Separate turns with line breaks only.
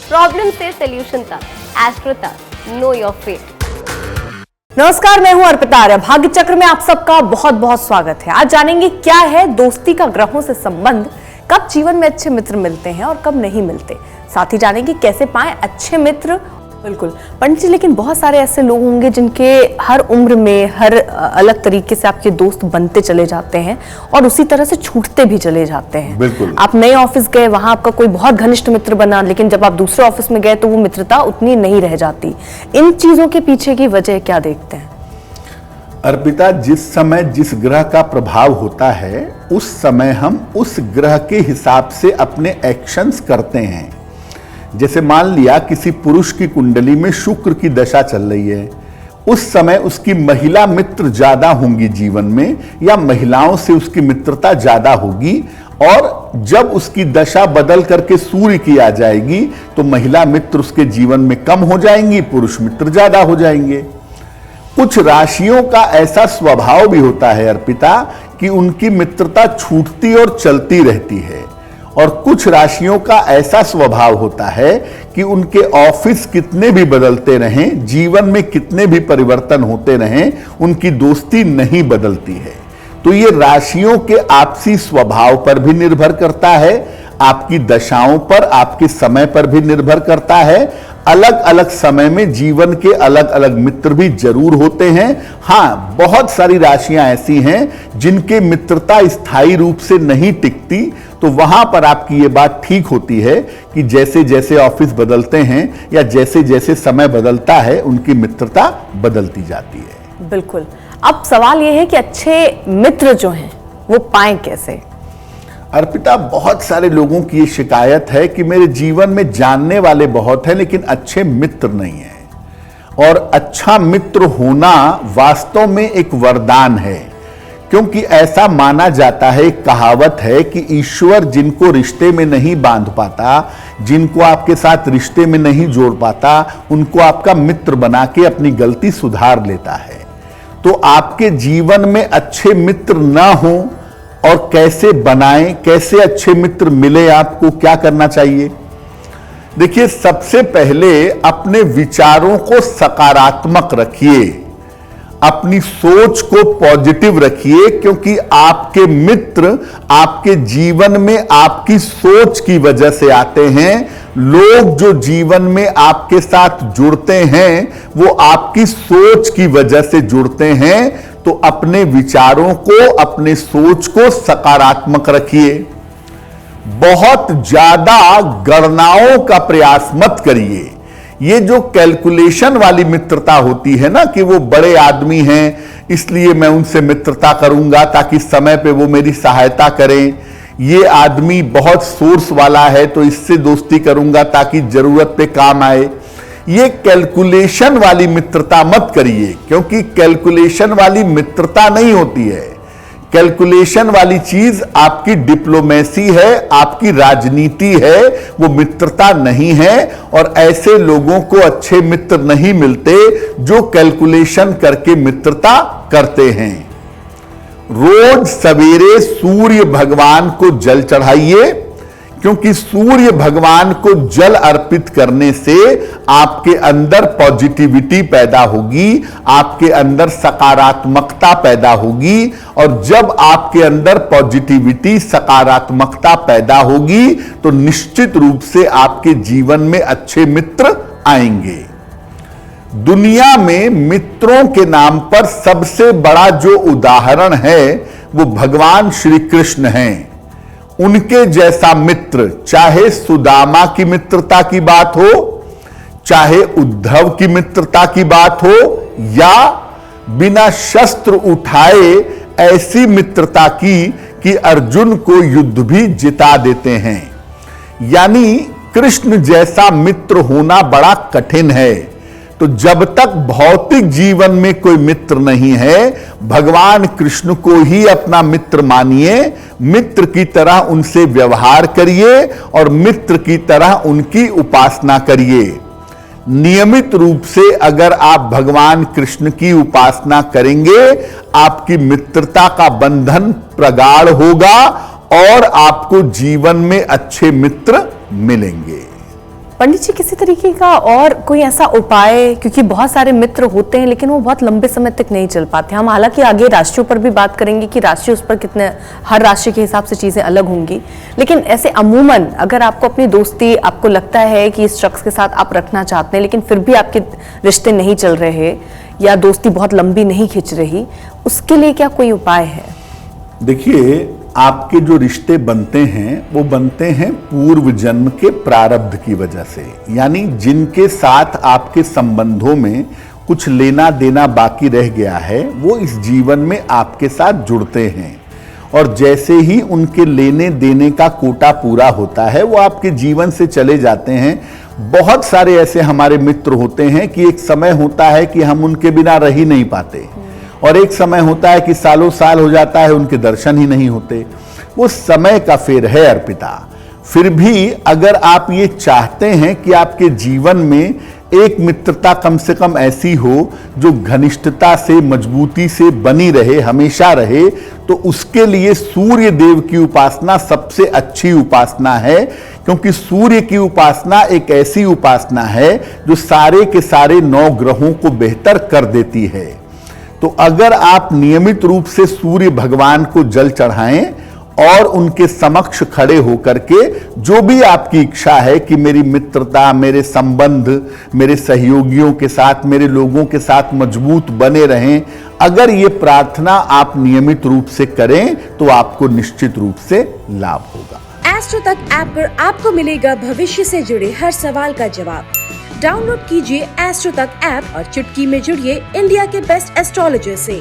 Problem से solution तक, astro तक, नो योर फेट।
नमस्कार, मैं हूं अर्पिता आर्य। भाग्य चक्र में आप सबका बहुत बहुत स्वागत है। आज जानेंगे क्या है दोस्ती का ग्रहों से संबंध, कब जीवन में अच्छे मित्र मिलते हैं और कब नहीं मिलते। साथ ही जानेंगे कैसे पाएं अच्छे मित्र। बिल्कुल पंडित जी, लेकिन बहुत सारे ऐसे लोग होंगे जिनके हर उम्र में हर अलग तरीके से आपके दोस्त बनते चले जाते हैं और उसी तरह से छूटते भी चले जाते हैं।
बिल्कुल।
आप नए ऑफिस गए, वहां आपका कोई बहुत घनिष्ठ मित्र बना, लेकिन जब आप दूसरे ऑफिस में गए तो वो मित्रता उतनी नहीं रह जाती। इन चीजों के पीछे की वजह क्या देखते हैं?
अर्पिता, जिस समय जिस ग्रह का प्रभाव होता है उस समय हम उस ग्रह के हिसाब से अपने एक्शंस करते हैं। जैसे मान लिया किसी पुरुष की कुंडली में शुक्र की दशा चल रही है, उस समय उसकी महिला मित्र ज्यादा होंगी जीवन में, या महिलाओं से उसकी मित्रता ज्यादा होगी। और जब उसकी दशा बदल करके सूर्य की आ जाएगी तो महिला मित्र उसके जीवन में कम हो जाएंगी, पुरुष मित्र ज्यादा हो जाएंगे। कुछ राशियों का ऐसा स्वभाव भी होता है अर्पिता कि उनकी मित्रता छूटती और चलती रहती है, और कुछ राशियों का ऐसा स्वभाव होता है कि उनके ऑफिस कितने भी बदलते रहें, जीवन में कितने भी परिवर्तन होते रहें, उनकी दोस्ती नहीं बदलती है। तो ये राशियों के आपसी स्वभाव पर भी निर्भर करता है, आपकी दशाओं पर, आपके समय पर भी निर्भर करता है। अलग अलग समय में जीवन के अलग अलग मित्र भी जरूर होते हैं। हाँ, बहुत सारी राशियां ऐसी हैं जिनके मित्रता स्थायी रूप से नहीं टिकती, तो वहां पर आपकी ये बात ठीक होती है कि जैसे जैसे ऑफिस बदलते हैं या जैसे जैसे समय बदलता है उनकी मित्रता बदलती जाती है।
बिल्कुल। अब सवाल यह है कि अच्छे मित्र जो हैं वो पाएं कैसे?
अर्पिता, बहुत सारे लोगों की ये शिकायत है कि मेरे जीवन में जानने वाले बहुत हैं लेकिन अच्छे मित्र नहीं हैं। और अच्छा मित्र होना वास्तव में एक वरदान है, क्योंकि ऐसा माना जाता है, एक कहावत है कि ईश्वर जिनको रिश्ते में नहीं बांध पाता, जिनको आपके साथ रिश्ते में नहीं जोड़ पाता, उनको आपका मित्र बना के अपनी गलती सुधार लेता है। तो आपके जीवन में अच्छे मित्र ना हो और कैसे बनाएं, कैसे अच्छे मित्र मिले, आपको क्या करना चाहिए? देखिए, सबसे पहले अपने विचारों को सकारात्मक रखिए, अपनी सोच को पॉजिटिव रखिए, क्योंकि आपके मित्र आपके जीवन में आपकी सोच की वजह से आते हैं। लोग जो जीवन में आपके साथ जुड़ते हैं वो आपकी सोच की वजह से जुड़ते हैं। तो अपने विचारों को, अपने सोच को सकारात्मक रखिए। बहुत ज्यादा गणनाओं का प्रयास मत करिए। ये जो कैलकुलेशन वाली मित्रता होती है ना, कि वो बड़े आदमी हैं इसलिए मैं उनसे मित्रता करूंगा ताकि समय पे वो मेरी सहायता करें, ये आदमी बहुत सोर्स वाला है तो इससे दोस्ती करूंगा ताकि जरूरत पे काम आए, ये कैलकुलेशन वाली मित्रता मत करिए, क्योंकि कैलकुलेशन वाली मित्रता नहीं होती है। कैलकुलेशन वाली चीज आपकी डिप्लोमेसी है, आपकी राजनीति है, वो मित्रता नहीं है। और ऐसे लोगों को अच्छे मित्र नहीं मिलते जो कैलकुलेशन करके मित्रता करते हैं। रोज सवेरे सूर्य भगवान को जल चढ़ाइए, क्योंकि सूर्य भगवान को जल अर्पित करने से आपके अंदर पॉजिटिविटी पैदा होगी, आपके अंदर सकारात्मकता पैदा होगी। और जब आपके अंदर पॉजिटिविटी, सकारात्मकता पैदा होगी तो निश्चित रूप से आपके जीवन में अच्छे मित्र आएंगे। दुनिया में मित्रों के नाम पर सबसे बड़ा जो उदाहरण है वो भगवान श्री कृष्ण हैं। उनके जैसा मित्र, चाहे सुदामा की मित्रता की बात हो, चाहे उद्धव की मित्रता की बात हो, या बिना शस्त्र उठाए ऐसी मित्रता की कि अर्जुन को युद्ध भी जिता देते हैं। यानी कृष्ण जैसा मित्र होना बड़ा कठिन है। तो जब तक भौतिक जीवन में कोई मित्र नहीं है, भगवान कृष्ण को ही अपना मित्र मानिए, मित्र की तरह उनसे व्यवहार करिए और मित्र की तरह उनकी उपासना करिए। नियमित रूप से अगर आप भगवान कृष्ण की उपासना करेंगे, आपकी मित्रता का बंधन प्रगाढ़ होगा और आपको जीवन में अच्छे मित्र मिलेंगे।
पंडित जी, किसी तरीके का और कोई ऐसा उपाय, क्योंकि बहुत सारे मित्र होते हैं लेकिन वो बहुत लंबे समय तक नहीं चल पाते। हम हालांकि आगे राशियों पर भी बात करेंगे कि राशि उस पर कितने, हर राशि के हिसाब से चीजें अलग होंगी, लेकिन ऐसे अमूमन अगर आपको अपनी दोस्ती, आपको लगता है कि इस शख्स के साथ आप रखना चाहते हैं लेकिन फिर भी आपके रिश्ते नहीं चल रहे या दोस्ती बहुत लंबी नहीं खिंच रही, उसके लिए क्या कोई उपाय है?
देखिए, आपके जो रिश्ते बनते हैं वो बनते हैं पूर्व जन्म के प्रारब्ध की वजह से, यानी जिनके साथ आपके संबंधों में कुछ लेना देना बाकी रह गया है वो इस जीवन में आपके साथ जुड़ते हैं, और जैसे ही उनके लेने देने का कोटा पूरा होता है वो आपके जीवन से चले जाते हैं। बहुत सारे ऐसे हमारे मित्र होते हैं कि एक समय होता है कि हम उनके बिना रह ही नहीं पाते, और एक समय होता है कि सालों साल हो जाता है उनके दर्शन ही नहीं होते। वो समय का फेर है अर्पिता। फिर भी अगर आप ये चाहते हैं कि आपके जीवन में एक मित्रता कम से कम ऐसी हो जो घनिष्ठता से, मजबूती से बनी रहे, हमेशा रहे, तो उसके लिए सूर्य देव की उपासना सबसे अच्छी उपासना है, क्योंकि सूर्य की उपासना एक ऐसी उपासना है जो सारे के सारे 9 ग्रहों को बेहतर कर देती है। तो अगर आप नियमित रूप से सूर्य भगवान को जल चढ़ाएं और उनके समक्ष खड़े होकर के जो भी आपकी इच्छा है कि मेरी मित्रता, मेरे संबंध, मेरे सहयोगियों के साथ, मेरे लोगों के साथ मजबूत बने रहें, अगर ये प्रार्थना आप नियमित रूप से करें तो आपको निश्चित रूप से लाभ होगा।
एस्ट्रो तक ऐप पर आपको मिलेगा भविष्य से जुड़े हर सवाल का जवाब। डाउनलोड कीजिए एस्ट्रो तक ऐप और चुटकी में जुड़िए इंडिया के बेस्ट एस्ट्रोलॉजर से।